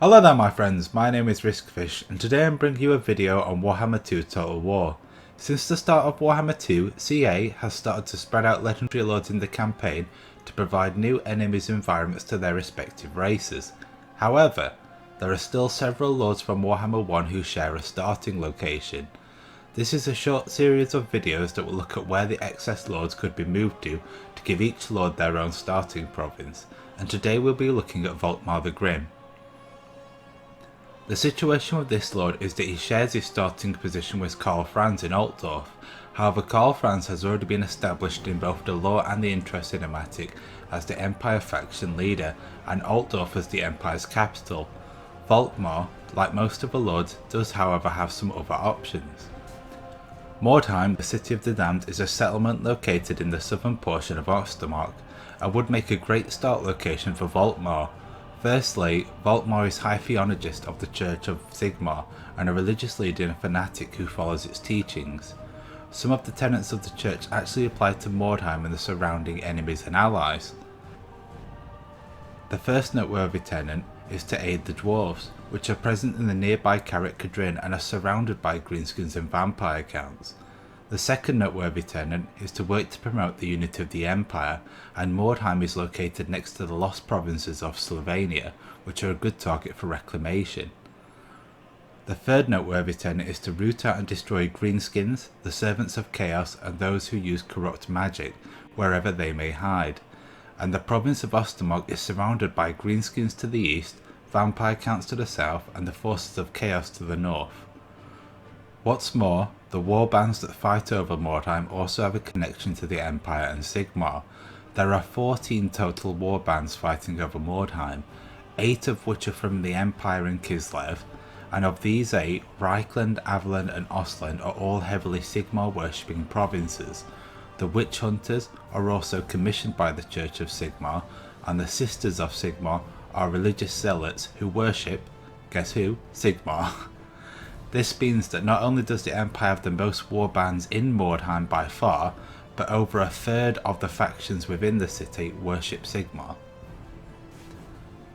Hello there my friends, my name is Riskfish and today I'm bringing you a video on Warhammer 2 Total War. Since the start of Warhammer 2, CA has started to spread out legendary lords in the campaign to provide new enemies environments to their respective races. However, there are still several lords from Warhammer 1 who share a starting location. This is a short series of videos that will look at where the excess lords could be moved to give each lord their own starting province, and today we'll be looking at Volkmar the Grim. The situation with this lord is that he shares his starting position with Karl Franz in Altdorf. However, Karl Franz has already been established in both the lore and the intro cinematic as the Empire faction leader, and Altdorf as the Empire's capital. Volkmar, like most of the lords, does however have some other options. Mordheim, the City of the Damned, is a settlement located in the southern portion of Ostermark, and would make a great start location for Volkmar. Firstly, Volkmar is High Theologist of the Church of Sigmar and a religious leader and fanatic who follows its teachings. Some of the tenets of the church actually apply to Mordheim and the surrounding enemies and allies. The first noteworthy tenet is to aid the dwarves, which are present in the nearby Carrick Cadrin and are surrounded by greenskins and vampire counts. The second noteworthy tenet is to work to promote the unity of the Empire, and Mordheim is located next to the lost provinces of Slovenia, which are a good target for reclamation. The third noteworthy tenet is to root out and destroy greenskins, the servants of chaos, and those who use corrupt magic, wherever they may hide. And the province of Ostermark is surrounded by greenskins to the east, vampire counts to the south, and the forces of chaos to the north. What's more, the warbands that fight over Mordheim also have a connection to the Empire and Sigmar. There are 14 total warbands fighting over Mordheim, 8 of which are from the Empire and Kislev, and of these 8, Reichland, Averland and Ostland are all heavily Sigmar worshipping provinces. The Witch Hunters are also commissioned by the Church of Sigmar, and the Sisters of Sigmar are religious zealots who worship, guess who? Sigmar. This means that not only does the Empire have the most warbands in Mordheim by far, but over a third of the factions within the city worship Sigmar.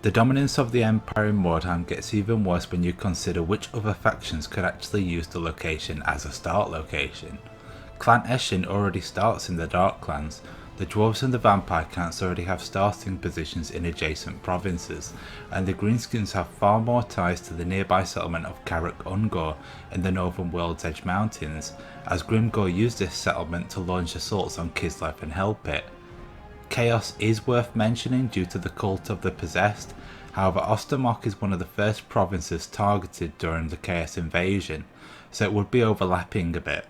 The dominance of the Empire in Mordheim gets even worse when you consider which other factions could actually use the location as a start location. Clan Eshin already starts in the Darklands. The dwarves and the vampire counts already have starting positions in adjacent provinces, and the greenskins have far more ties to the nearby settlement of Carrick Ungor in the northern World's Edge Mountains, as Grimgor used this settlement to launch assaults on Kislev and Hellpit. Chaos is worth mentioning due to the cult of the possessed. However, Ostermark is one of the first provinces targeted during the Chaos invasion, so it would be overlapping a bit.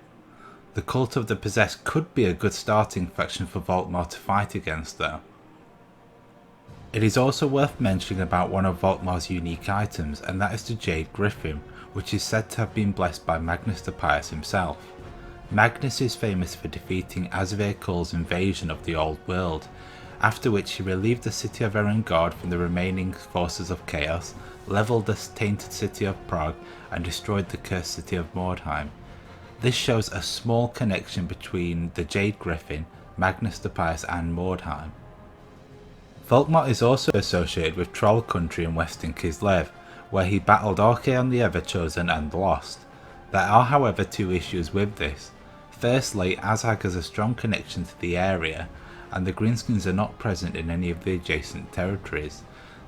The Cult of the Possessed could be a good starting faction for Volkmar to fight against though. It is also worth mentioning about one of Volkmar's unique items, and that is the Jade Griffin, which is said to have been blessed by Magnus the Pious himself. Magnus is famous for defeating Asvir Kull's invasion of the Old World, after which he relieved the city of Erengard from the remaining forces of Chaos, levelled the tainted city of Prague, and destroyed the cursed city of Mordheim. This shows a small connection between the Jade Griffin, Magnus the Pious and Mordheim. Volkmar is also associated with Troll Country in western Kislev, where he battled Orcheon the Everchosen and lost. There are however two issues with this. Firstly, Azhag has a strong connection to the area, and the greenskins are not present in any of the adjacent territories.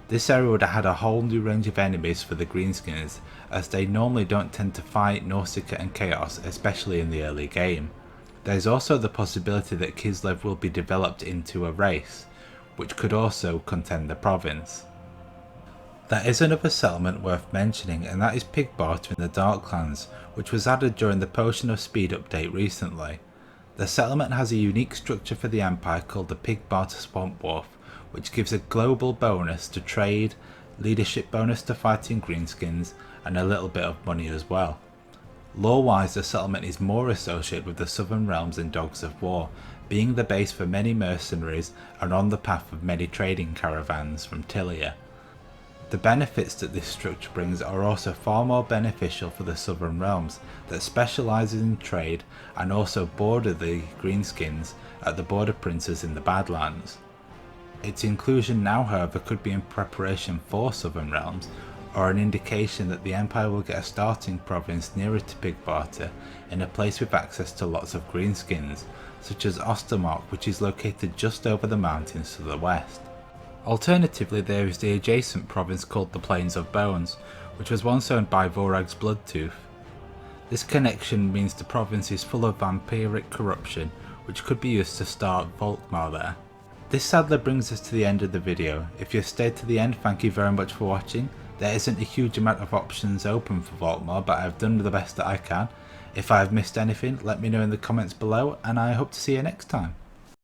This area would have had a whole new range of enemies for the greenskins, as they normally don't tend to fight Nausicaa and Chaos, especially in the early game. There is also the possibility that Kislev will be developed into a race, which could also contend the province. There is another settlement worth mentioning, and that is Pickbar in the Darklands, which was added during the Potion of Speed update recently. The settlement has a unique structure for the Empire called the Pickbar to Swamp Wolf, which gives a global bonus to trade, leadership bonus to fighting greenskins, and a little bit of money as well. Lore-wise, the settlement is more associated with the Southern Realms and Dogs of War, being the base for many mercenaries and on the path of many trading caravans from Tilia. The benefits that this structure brings are also far more beneficial for the Southern Realms that specialises in trade and also border the greenskins at the border princes in the Badlands. Its inclusion now however could be in preparation for Southern Realms, or an indication that the Empire will get a starting province nearer to Pickbar in a place with access to lots of greenskins, such as Ostermark, which is located just over the mountains to the west. Alternatively, there is the adjacent province called the Plains of Bones, which was once owned by Vorag's Bloodtooth. This connection means the province is full of vampiric corruption, which could be used to start Volkmar there. This sadly brings us to the end of the video. If you've stayed to the end, thank you very much for watching. There isn't a huge amount of options open for Volkmar, but I've done the best that I can. If I've missed anything, let me know in the comments below, and I hope to see you next time.